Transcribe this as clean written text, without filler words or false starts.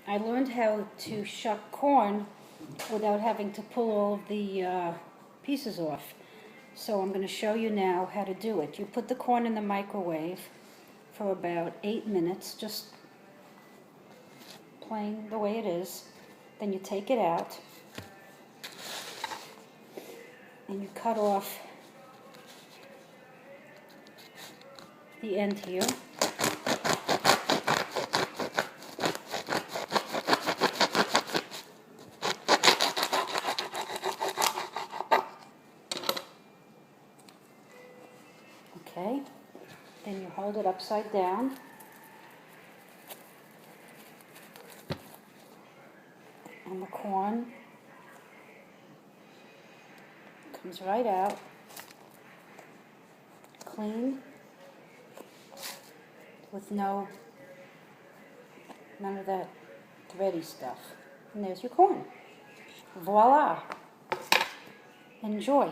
I learned how to shuck corn without having to pull all of the pieces off. So I'm going to show you now how to do it. You put the corn in the microwave for about 8 minutes, just plain the way it is. Then you take it out and you cut off the end here. Okay, then you hold it upside down and the corn comes right out, clean, with none of that thready stuff. And there's your corn. Voila! Enjoy.